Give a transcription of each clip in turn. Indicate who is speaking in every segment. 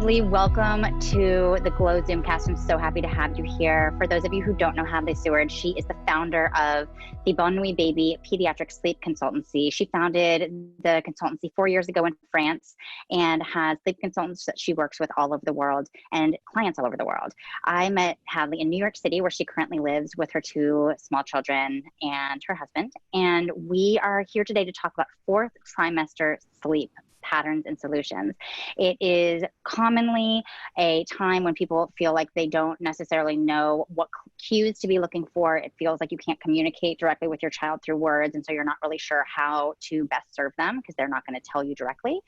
Speaker 1: Hadley, welcome to the Glow Zoomcast. I'm so happy to have you here. For those of you who don't know Hadley Seward, she is the founder of the Bon Nuit Baby Pediatric Sleep Consultancy. She founded the consultancy 4 years ago in France and has sleep consultants that she works with all over the world and clients all over the world. I met Hadley in New York City, where she currently lives with her 2 small children and her husband. And we are here today to talk about 4th trimester sleep patterns and solutions. It is commonly a time when people feel like they don't necessarily know what cues to be looking for. It feels like you can't communicate directly with your child through words, and so you're not really sure how to best serve them because they're not going to tell you directly.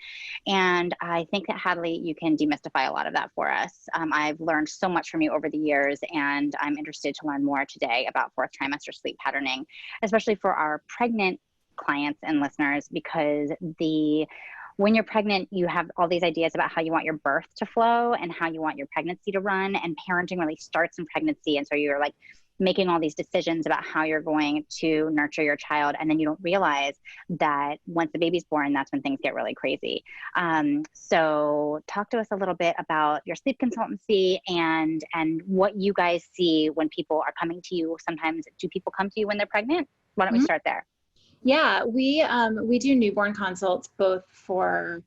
Speaker 1: And I think that, Hadley, you can demystify a lot of that for us. I've learned so much from you over the years, and I'm interested to learn more today about 4th trimester sleep patterning, especially for our pregnant clients and listeners, because when you're pregnant, you have all these ideas about how you want your birth to flow and how you want your pregnancy to run, and parenting really starts in pregnancy. And so you're like making all these decisions about how you're going to nurture your child. And then you don't realize that once the baby's born, that's when things get really crazy. So talk to us a little bit about your sleep consultancy and what you guys see when people are coming to you. Sometimes do people come to you when they're pregnant? Why don't we start there?
Speaker 2: Yeah, we do newborn consults both for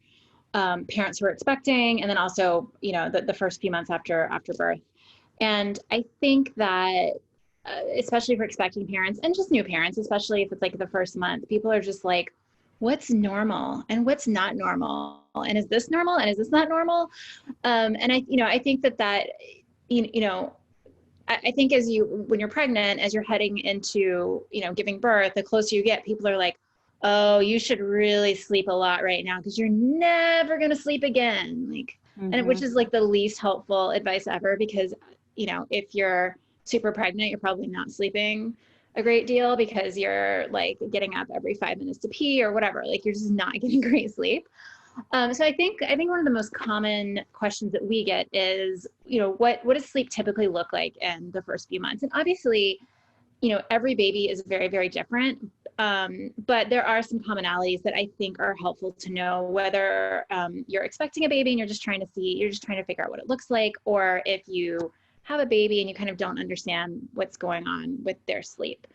Speaker 2: parents who are expecting, and then also, you know, the first few months after birth. And I think that especially for expecting parents and just new parents, especially if it's like the first month, people are just like, what's normal and what's not normal, and is this normal and is this not normal? And I think that I think when you're pregnant, as you're heading into, giving birth, the closer you get, people are like, oh, you should really sleep a lot right now because you're never going to sleep again. And which is like the least helpful advice ever, because, if you're super pregnant, you're probably not sleeping a great deal because you're like getting up every 5 minutes to pee or whatever. Like, you're just not getting great sleep. So I think one of the most common questions that we get is, what does sleep typically look like in the first few months? And obviously, every baby is very, very different. But there are some commonalities that I think are helpful to know, whether you're expecting a baby and you're just trying to figure out what it looks like, or if you have a baby and you kind of don't understand what's going on with their sleep.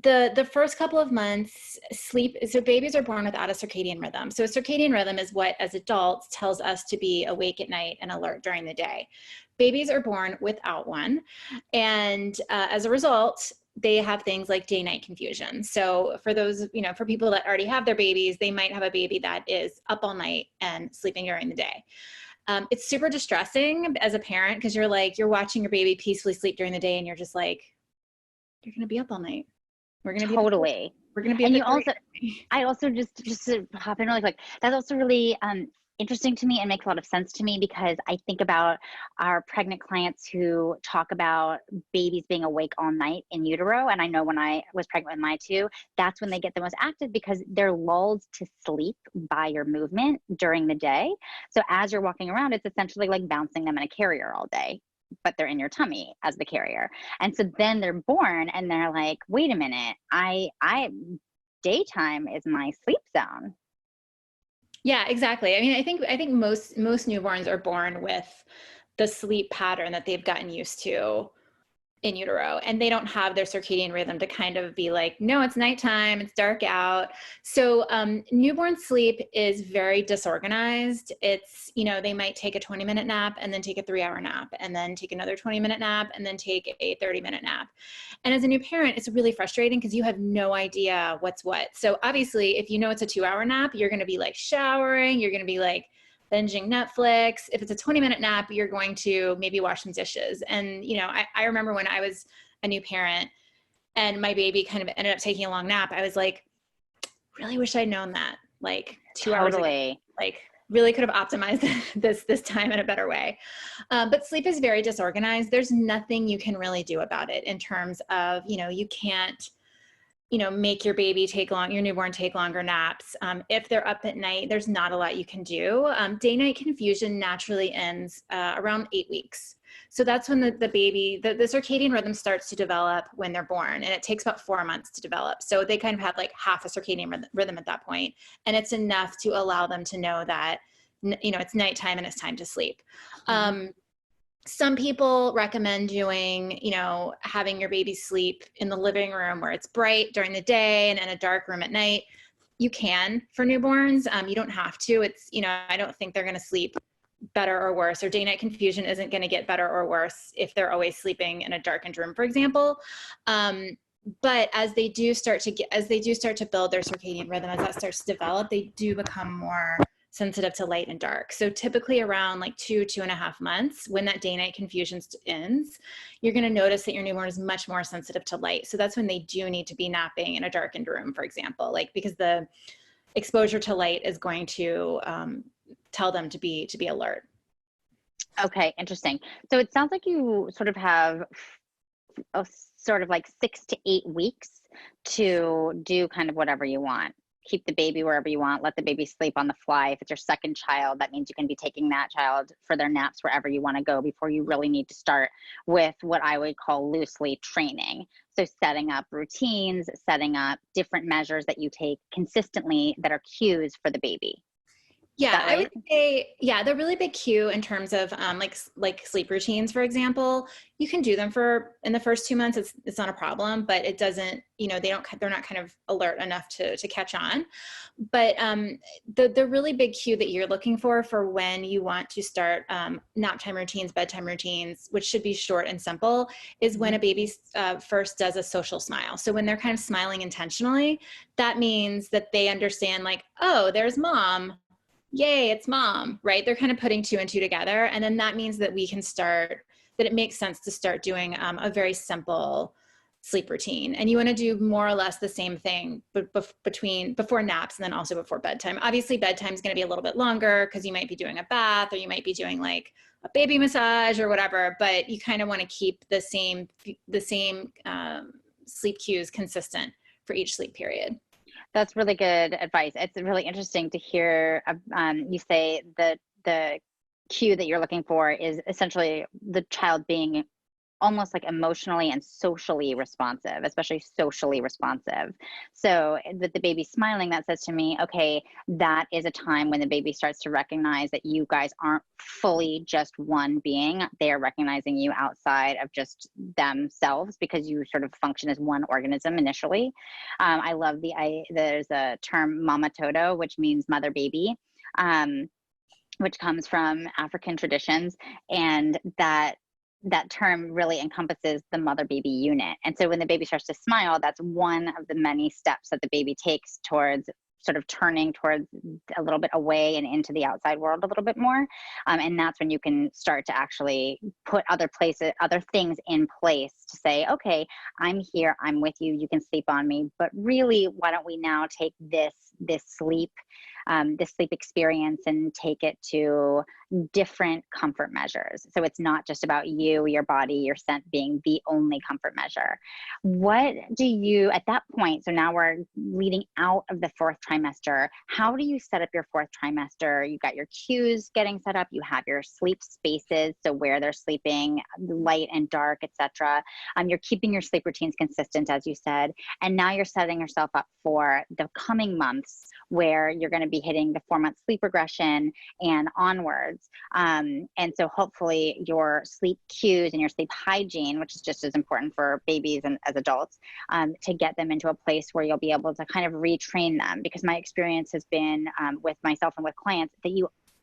Speaker 2: The first couple of months, so babies are born without a circadian rhythm. So a circadian rhythm is what, as adults, tells us to be awake at night and alert during the day. Babies are born without one. And as a result, they have things like day-night confusion. So for those, for people that already have their babies, they might have a baby that is up all night and sleeping during the day. It's super distressing as a parent, because you're watching your baby peacefully sleep during the day, and you're just like, you're going to be up all night. We're going to be
Speaker 1: totally.
Speaker 2: We're going to be.
Speaker 1: And I also just to hop in really quick, that's also really interesting to me and makes a lot of sense to me, because I think about our pregnant clients who talk about babies being awake all night in utero. And I know when I was pregnant with my 2, that's when they get the most active, because they're lulled to sleep by your movement during the day. So as you're walking around, it's essentially like bouncing them in a carrier all day, but they're in your tummy as the carrier. And so then they're born and they're like, wait a minute, daytime is my sleep zone.
Speaker 2: Yeah, exactly. I mean, I think most newborns are born with the sleep pattern that they've gotten used to in utero, and they don't have their circadian rhythm to kind of be like, no, it's nighttime, it's dark out. So newborn sleep is very disorganized. It's, they might take a 20-minute nap and then take a 3-hour nap, and then take another 20-minute nap and then take a 30-minute nap. And as a new parent, it's really frustrating because you have no idea what's what. So obviously, if it's a 2-hour nap, you're going to be like showering, you're going to be like binging Netflix. If it's a 20-minute nap, you're going to maybe wash some dishes. And, I remember when I was a new parent and my baby kind of ended up taking a long nap, I was like, really wish I'd known that, like 2 hours ago. Like, really could have optimized this time in a better way. But sleep is very disorganized. There's nothing you can really do about it in terms of, you can't, make your newborn take longer naps. If they're up at night, there's not a lot you can do. Day-night confusion naturally ends around 8 weeks. So that's when the baby, the circadian rhythm starts to develop when they're born, and it takes about 4 months to develop. So they kind of have like half a circadian rhythm at that point. And it's enough to allow them to know that, it's nighttime and it's time to sleep. Some people recommend doing, having your baby sleep in the living room where it's bright during the day and in a dark room at night. You can for newborns. You don't have to. It's, I don't think they're going to sleep better or worse, or day-night confusion isn't going to get better or worse if they're always sleeping in a darkened room, for example. But as they do start to build their circadian rhythm, as that starts to develop, they do become more sensitive to light and dark. So typically around like 2.5 months, when that day-night confusion ends, you're going to notice that your newborn is much more sensitive to light. So that's when they do need to be napping in a darkened room, for example, because the exposure to light is going to tell them to be alert.
Speaker 1: Okay, interesting. So it sounds like you sort of have a sort of like 6 to 8 weeks to do kind of whatever you want. Keep the baby wherever you want, let the baby sleep on the fly. If it's your second child, that means you can be taking that child for their naps wherever you want to go before you really need to start with what I would call loosely training. So setting up routines, setting up different measures that you take consistently that are cues for the baby.
Speaker 2: Yeah, right? I would say, the really big cue in terms of like sleep routines, for example, you can do them in the first 2 months. It's not a problem, but it doesn't, they're not kind of alert enough to catch on. But the really big cue that you're looking for when you want to start nap time routines, bedtime routines, which should be short and simple, is when a baby first does a social smile. So when they're kind of smiling intentionally, that means that they understand like, oh, there's mom. Yay, it's mom, right? They're kind of putting 2 and 2 together. And then that means that it makes sense to start doing a very simple sleep routine. And you want to do more or less the same thing before naps and then also before bedtime. Obviously, bedtime is going to be a little bit longer because you might be doing a bath or you might be doing like a baby massage or whatever, but you kind of want to keep the same sleep cues consistent for each sleep period.
Speaker 1: That's really good advice. It's really interesting to hear you say that the cue that you're looking for is essentially the child being almost like emotionally and socially responsive, especially socially responsive. So that the baby's smiling, that says to me, okay, that is a time when the baby starts to recognize that you guys aren't fully just one being. They are recognizing you outside of just themselves because you sort of function as one organism initially. I love there's a term mama todo, which means mother baby, which comes from African traditions, and that term really encompasses the mother-baby unit. And so when the baby starts to smile, that's one of the many steps that the baby takes towards sort of turning towards a little bit away and into the outside world a little bit more. And that's when you can start to actually put other things in place to say, okay, I'm here, I'm with you, you can sleep on me, but really, why don't we now take this sleep experience and take it to different comfort measures. So it's not just about you, your body, your scent being the only comfort measure. What do you, at that point, so now we're leading out of the 4th trimester, how do you set up your 4th trimester? You've got your cues getting set up, you have your sleep spaces, so where they're sleeping, light and dark, etc. You're keeping your sleep routines consistent, as you said, and now you're setting yourself up for the coming months where you're going to be hitting the 4-month sleep regression and onwards. And so hopefully your sleep cues and your sleep hygiene, which is just as important for babies and as adults, to get them into a place where you'll be able to kind of retrain them. Because my experience has been with myself and with clients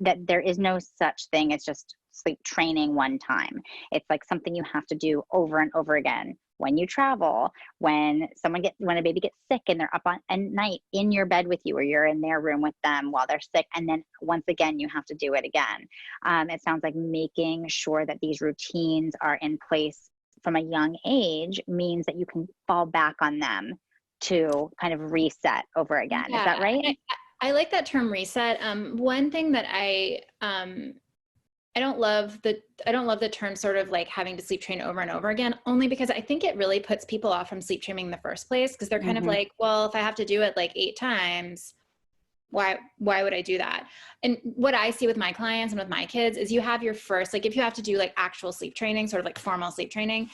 Speaker 1: that there is no such thing as just sleep training one time. It's like something you have to do over and over again. When you travel, when a baby gets sick and they're up at night in your bed with you, or you're in their room with them while they're sick, and then once again you have to do it again. It sounds like making sure that these routines are in place from a young age means that you can fall back on them to kind of reset over again. Yeah. Is that right?
Speaker 2: I like that term reset. One thing that I don't love the term sort of like having to sleep train over and over again, only because I think it really puts people off from sleep training in the first place, because they're kind of like, well, if I have to do it like 8 times, why would I do that? And what I see with my clients and with my kids is you have your first, like if you have to do like actual sleep training, sort of like formal sleep training,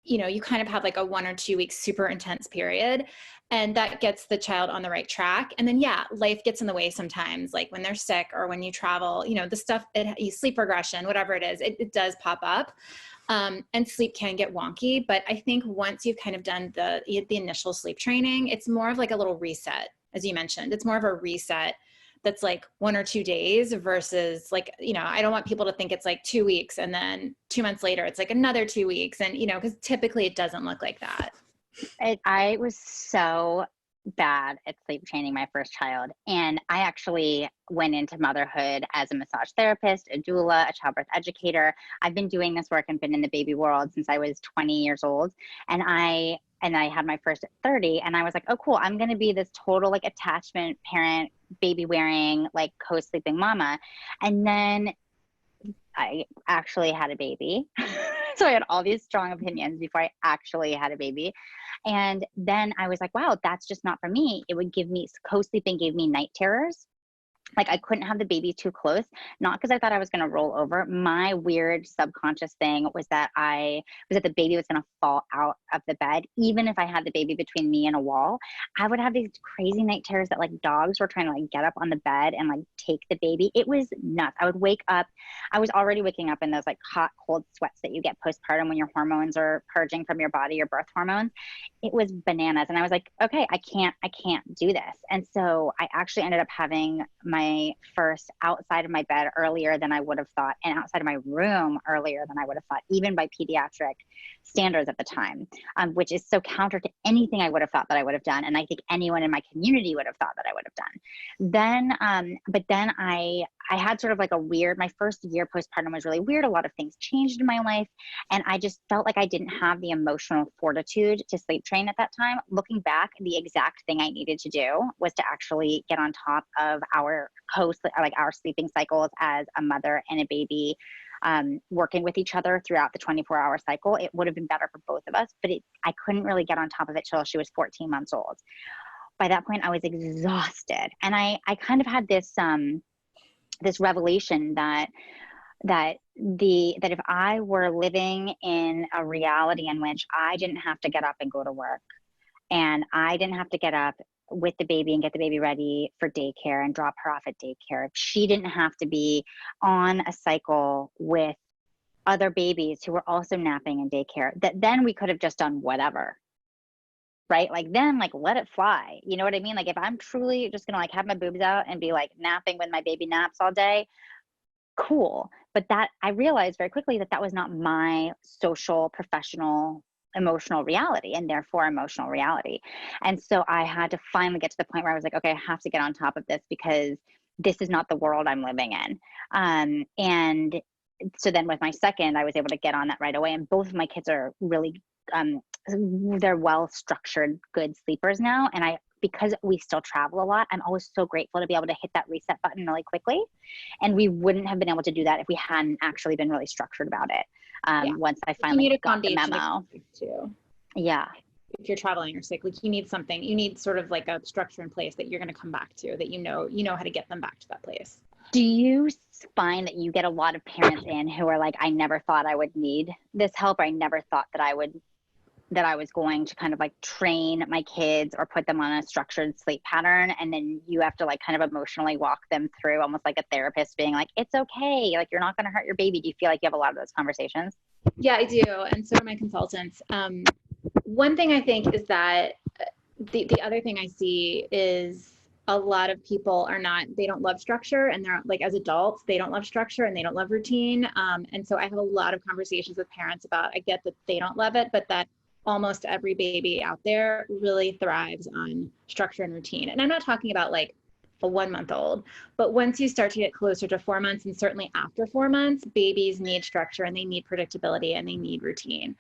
Speaker 2: you kind of have like a 1 or 2 week super intense period, and that gets the child on the right track. And then, yeah, life gets in the way sometimes, like when they're sick or when you travel, the stuff, sleep regression, whatever it is, it does pop up. And sleep can get wonky, but I think once you've kind of done the initial sleep training, it's more of like a little reset. As you mentioned, it's more of a reset that's like 1 or 2 days versus like, I don't want people to think it's like 2 weeks and then 2 months later, it's like another 2 weeks. And, because typically it doesn't look like that.
Speaker 1: I was so bad at sleep training my first child. And I actually went into motherhood as a massage therapist, a doula, a childbirth educator. I've been doing this work and been in the baby world since I was 20 years old. And I had my first at 30, and I was like, oh, cool. I'm going to be this total like attachment parent, baby wearing, like co-sleeping mama. And then I actually had a baby. So I had all these strong opinions before I actually had a baby. And then I was like, wow, that's just not for me. It would give me, co-sleeping gave me night terrors. Like I couldn't have the baby too close, not because I thought I was going to roll over. My weird subconscious thing was that the baby was going to fall out of the bed. Even if I had the baby between me and a wall, I would have these crazy night terrors that like dogs were trying to like get up on the bed and like take the baby. It was nuts. I would wake up. I was already waking up in those like hot, cold sweats that you get postpartum when your hormones are purging from your body, your birth hormones. It was bananas. And I was like, okay, I can't do this. And so I actually ended up having my first outside of my bed earlier than I would have thought, and outside of my room earlier than I would have thought, even by pediatric standards at the time, which is so counter to anything I would have thought that I would have done. And I think anyone in my community would have thought that I would have done. But then I had sort of like my first year postpartum was really weird. A lot of things changed in my life. And I just felt like I didn't have the emotional fortitude to sleep train at that time. Looking back, the exact thing I needed to do was to actually get on top of our sleeping cycles as a mother and a baby, working with each other throughout the 24-hour cycle. It would have been better for both of us, but I couldn't really get on top of it till she was 14 months old. By that point, I was exhausted. And I kind of had this revelation that if I were living in a reality in which I didn't have to get up and go to work, and I didn't have to get up with the baby and get the baby ready for daycare and drop her off at daycare, if she didn't have to be on a cycle with other babies who were also napping in daycare, that then we could have just done whatever. Right? Like then, like, let it fly. You know what I mean? Like if I'm truly just gonna like have my boobs out and be like napping when my baby naps all day, cool. But that I realized very quickly that was not my social, professional, emotional reality, and therefore emotional reality. And so I had to finally get to the point where I was like, okay, I have to get on top of this because this is not the world I'm living in. And so then with my second, I was able to get on that right away. And both of my kids are really, they're well-structured, good sleepers now. And because we still travel a lot, I'm always so grateful to be able to hit that reset button really quickly. And we wouldn't have been able to do that if we hadn't actually been really structured about it. Once I finally got the memo.
Speaker 2: Too.
Speaker 1: Yeah.
Speaker 2: If you're traveling or sick, like you need sort of like a structure in place that you're going to come back to, that you know how to get them back to that place.
Speaker 1: Do you find that you get a lot of parents in who are like, I never thought I would need this help, or I never thought that I was going to kind of like train my kids or put them on a structured sleep pattern, and then you have to like kind of emotionally walk them through, almost like a therapist being like, it's okay, like you're not going to hurt your baby? Do you feel like you have a lot of those conversations?
Speaker 2: Yeah, I do. And so do my consultants. One thing I think is that the other thing I see is a lot of people they don't love structure, and they're like, as adults, they don't love structure and they don't love routine. And so I have a lot of conversations with parents about, I get that they don't love it, but that almost every baby out there really thrives on structure and routine. And I'm not talking about like a 1-month-old, but once you start to get closer to 4 months, and certainly after 4 months, babies need structure and they need predictability and they need routine.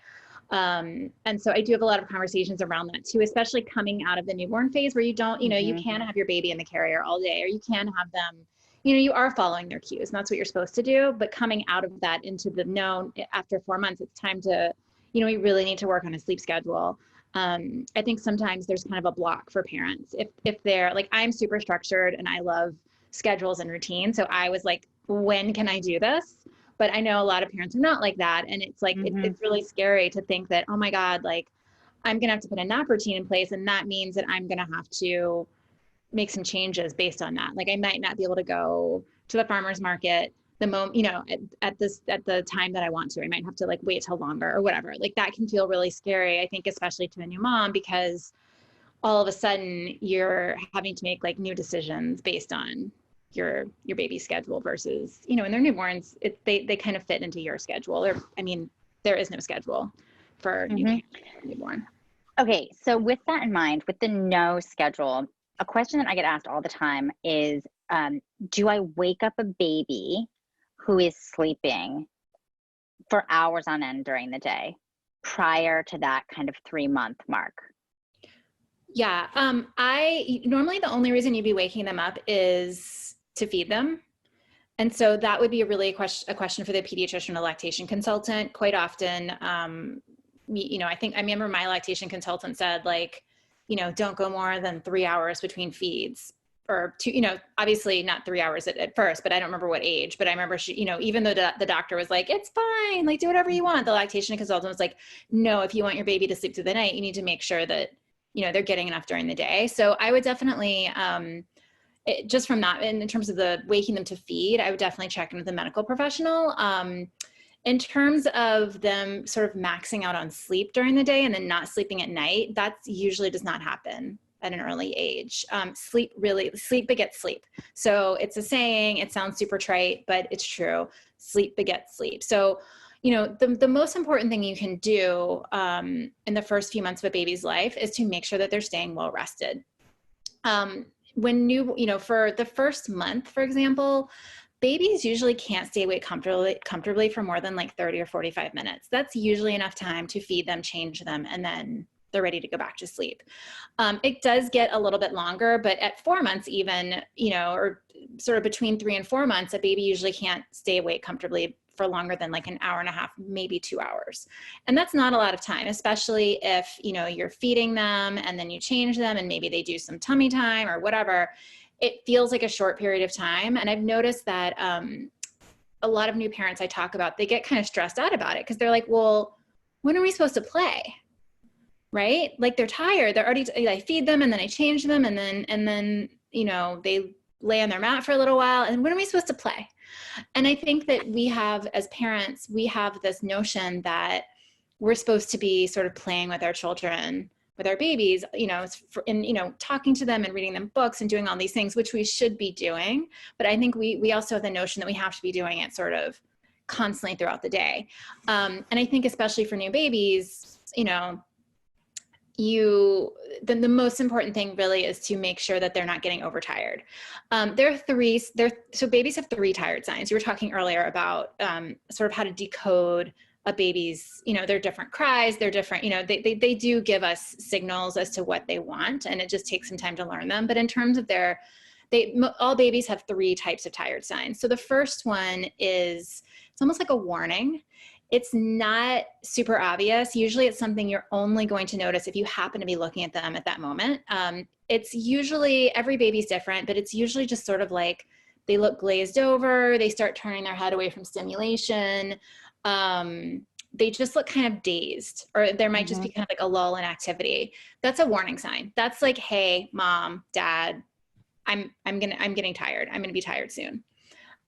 Speaker 2: And so I do have a lot of conversations around that too, especially coming out of the newborn phase, where you don't, you can have your baby in the carrier all day, or you can have them, you are following their cues, and that's what you're supposed to do. But coming out of that into the known after 4 months, it's time to, we really need to work on a sleep schedule. I think sometimes there's kind of a block for parents. If they're like, I'm super structured and I love schedules and routine. So I was like, when can I do this? But I know a lot of parents are not like that. And it's like, it's really scary to think that, oh my God, like I'm going to have to put a nap routine in place. And that means that I'm going to have to make some changes based on that. Like I might not be able to go to the farmer's market the moment, at the time that I want to. I might have to like wait till longer or whatever. Like that can feel really scary, I think, especially to a new mom, because all of a sudden you're having to make like new decisions based on your baby's schedule versus, when they're newborns, they kind of fit into your schedule. Or, I mean, there is no schedule for newborn.
Speaker 1: Okay, so with that in mind, with the no schedule, a question that I get asked all the time is, do I wake up a baby who is sleeping for hours on end during the day prior to that kind of 3-month mark?
Speaker 2: Yeah, I normally the only reason you'd be waking them up is to feed them. And so that would be a question for the pediatrician or lactation consultant. Quite often, I remember my lactation consultant said, like, don't go more than 3 hours between feeds, or 2, obviously not 3 hours at first, but I don't remember what age, but I remember she, even though the doctor was like, it's fine, like do whatever you want. The lactation consultant was like, no, if you want your baby to sleep through the night, you need to make sure that, they're getting enough during the day. So I would definitely, just from that, in terms of the waking them to feed, I would definitely check in with a medical professional. In terms of them sort of maxing out on sleep during the day and then not sleeping at night, that usually does not happen at an early age. Sleep begets sleep. So it's a saying, it sounds super trite, but it's true. Sleep begets sleep. So, the most important thing you can do in the first few months of a baby's life is to make sure that they're staying well rested. For the first month, for example, babies usually can't stay awake comfortably for more than like 30 or 45 minutes. That's usually enough time to feed them, change them, and then they're ready to go back to sleep. It does get a little bit longer, but at 4 months even, or sort of between 3 and 4 months, a baby usually can't stay awake comfortably for longer than like an hour and a half, maybe 2 hours. And that's not a lot of time, especially if, you're feeding them and then you change them and maybe they do some tummy time or whatever. It feels like a short period of time. And I've noticed that a lot of new parents I talk about, they get kind of stressed out about it because they're like, well, when are we supposed to play? Right? Like they're tired. They're already, I feed them and then I change them and then, they lay on their mat for a little while. And when are we supposed to play? And I think that we have, as parents, we have this notion that we're supposed to be sort of playing with our children, with our babies, talking to them and reading them books and doing all these things, which we should be doing. But I think we also have the notion that we have to be doing it sort of constantly throughout the day. And I think especially for new babies, the most important thing really is to make sure that they're not getting overtired. So babies have 3 tired signs. You were talking earlier about sort of how to decode a baby's, their different cries, they're different, they do give us signals as to what they want, and it just takes some time to learn them. But in terms of all babies have 3 types of tired signs. So the first one is, it's almost like a warning. It's not super obvious. Usually it's something you're only going to notice if you happen to be looking at them at that moment. It's usually, every baby's different, but it's usually just sort of like they look glazed over, they start turning their head away from stimulation. They just look kind of dazed, or there might just be kind of like a lull in activity. That's a warning sign. That's like, hey, mom, dad, I'm getting tired. I'm going to be tired soon.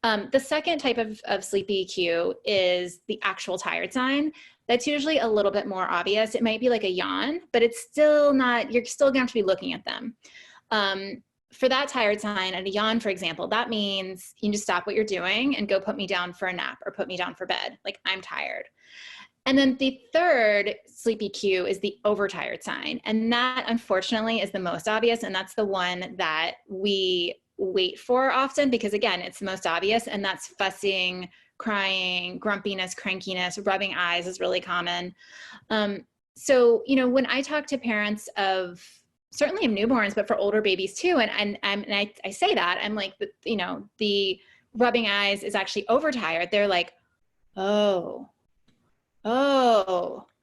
Speaker 2: The second type of sleepy cue is the actual tired sign. That's usually a little bit more obvious. It might be like a yawn, but it's still not, you're still going to have to be looking at them. For that tired sign and a yawn, for example, that means you need to stop what you're doing and go put me down for a nap or put me down for bed. Like, I'm tired. And then the third sleepy cue is the overtired sign. And that, unfortunately, is the most obvious. And that's the one that we wait for often because, again, it's the most obvious. And that's fussing, crying, grumpiness, crankiness, rubbing eyes is really common. So, when I talk to parents of, certainly of newborns, but for older babies too, and I say that, I'm like, the rubbing eyes is actually overtired. They're like, oh,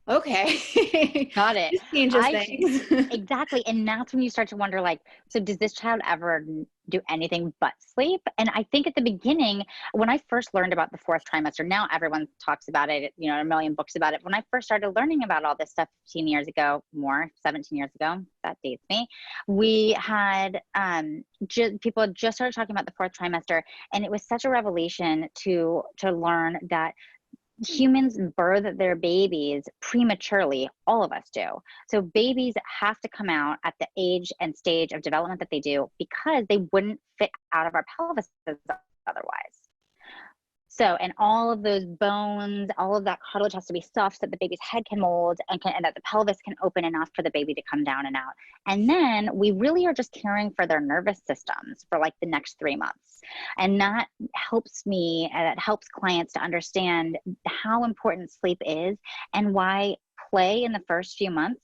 Speaker 2: okay.
Speaker 1: Got it.
Speaker 2: This changes things.
Speaker 1: Exactly. And that's when you start to wonder, like, so does this child ever do anything but sleep? And I think at the beginning, when I first learned about the fourth trimester, now everyone talks about it, you know, a million books about it. When I first started learning about all this stuff 15 years ago, 17 years ago, that dates me, we had, people had just started talking about the fourth trimester. And it was such a revelation to learn that humans birth their babies prematurely. All of us do. So babies have to come out at the age and stage of development that they do because they wouldn't fit out of our pelvises otherwise. So, and all of those bones, all of that cartilage has to be soft so that the baby's head can mold and that the pelvis can open enough for the baby to come down and out. And then we really are just caring for their nervous systems for like the next 3 months. And that helps me, that helps clients to understand how important sleep is and why play in the first few months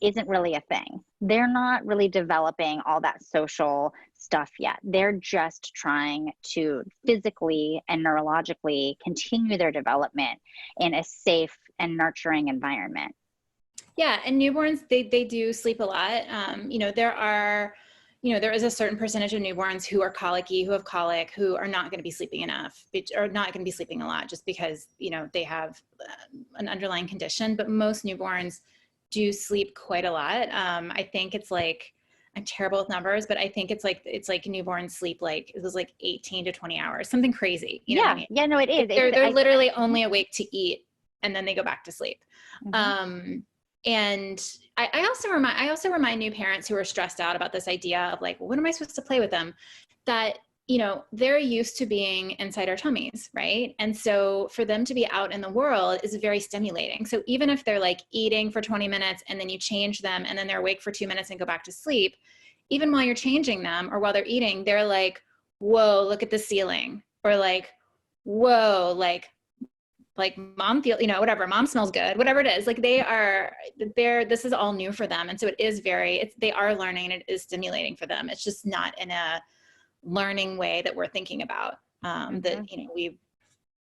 Speaker 1: isn't really a thing. They're not really developing all that social stuff yet. They're just trying to physically and neurologically continue their development in a safe and nurturing environment.
Speaker 2: Yeah, and newborns, they do sleep a lot. There is a certain percentage of newborns who are colicky, who have colic, who are not going to be sleeping enough, or not going to be sleeping a lot just because, they have an underlying condition. But most newborns do sleep quite a lot. I think it's like, I'm terrible with numbers, but I think it's like newborns sleep it was like 18 to 20 hours, something crazy. You know what I mean?
Speaker 1: Yeah, no, it is.
Speaker 2: They're literally only awake to eat and then they go back to sleep.
Speaker 1: Mm-hmm.
Speaker 2: And I also remind new parents who are stressed out about this idea of like, well, when am I supposed to play with them? That, they're used to being inside our tummies, right? And so for them to be out in the world is very stimulating. So even if they're like eating for 20 minutes and then you change them and then they're awake for 2 minutes and go back to sleep, even while you're changing them or while they're eating, they're like, whoa, look at the ceiling. Or like, whoa, like mom feel, whatever, mom smells good, whatever it is, like this is all new for them. And so they are learning and it is stimulating for them. It's just not in a learning way that we're thinking about, that,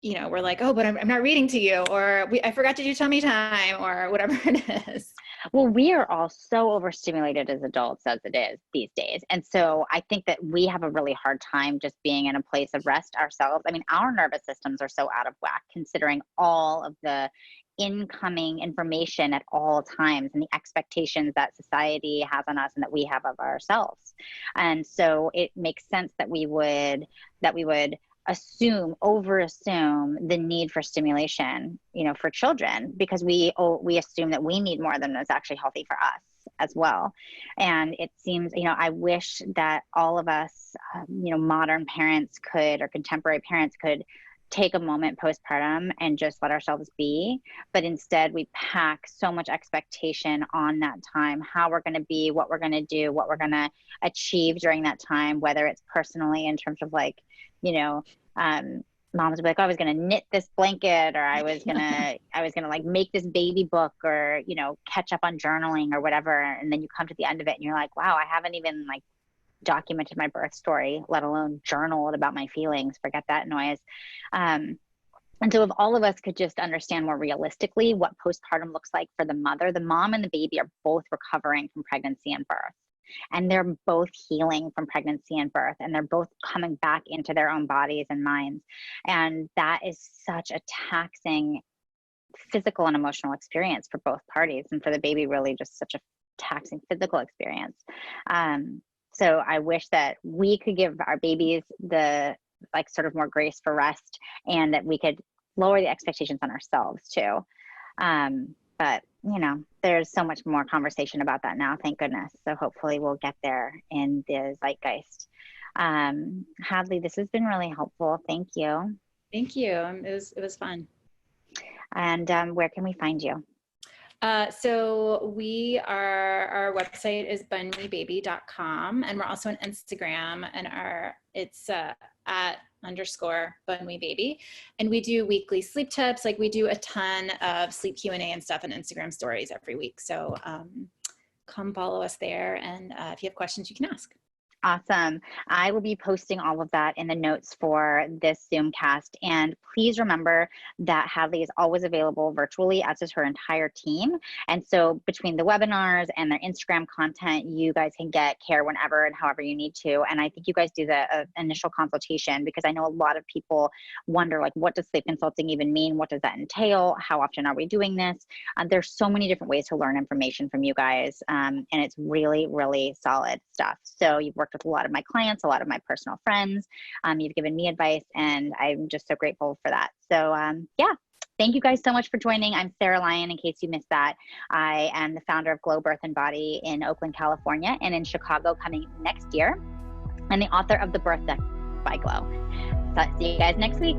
Speaker 2: we're like, oh, but I'm not reading to you, or I forgot to do tummy time or whatever it is.
Speaker 1: Well, we are all so overstimulated as adults as it is these days. And so I think that we have a really hard time just being in a place of rest ourselves. I mean, our nervous systems are so out of whack considering all of the incoming information at all times and the expectations that society has on us and that we have of ourselves. And so it makes sense that we would over assume the need for stimulation, for children, because we assume that we need more than is actually healthy for us as well. And it seems, I wish that all of us, modern parents or contemporary parents could take a moment postpartum and just let ourselves be. But instead we pack so much expectation on that time, how we're going to be, what we're going to do, what we're going to achieve during that time, whether it's personally in terms of like, moms would be like, oh, I was going to knit this blanket, or I was going to like make this baby book, or, catch up on journaling or whatever. And then you come to the end of it and you're like, wow, I haven't even like documented my birth story, let alone journaled about my feelings. Forget that noise. And so if all of us could just understand more realistically what postpartum looks like for the mom and the baby are both recovering from pregnancy and birth. And they're both healing from pregnancy and birth, and they're both coming back into their own bodies and minds. And that is such a taxing physical and emotional experience for both parties, and for the baby, really just such a taxing physical experience. So I wish that we could give our babies the like sort of more grace for rest, and that we could lower the expectations on ourselves too. But there's so much more conversation about that now, thank goodness. So hopefully we'll get there in the zeitgeist. Hadley, this has been really helpful. Thank you.
Speaker 2: Thank you. It was fun.
Speaker 1: And where can we find you?
Speaker 2: So our website is bunweebaby.com, and we're also on Instagram, and it's at _bunweebaby. And we do weekly sleep tips. Like we do a ton of sleep Q&A and stuff on Instagram stories every week. So come follow us there. And if you have questions, you can ask.
Speaker 1: Awesome. I will be posting all of that in the notes for this Zoomcast. And please remember that Hadley is always available virtually, as is her entire team. And so between the webinars and their Instagram content, you guys can get care whenever and however you need to. And I think you guys do the initial consultation, because I know a lot of people wonder, like, what does sleep consulting even mean? What does that entail? How often are we doing this? There's so many different ways to learn information from you guys. And it's really, really solid stuff. So you've worked with a lot of my clients, a lot of my personal friends. You've given me advice, and I'm just so grateful for that. So yeah, thank you guys so much for joining. I'm Sarah Lyon, in case you missed that. I am the founder of Glow Birth and Body in Oakland, California, and in Chicago coming next year, and the author of The Birth Deck by Glow. So see you guys next week.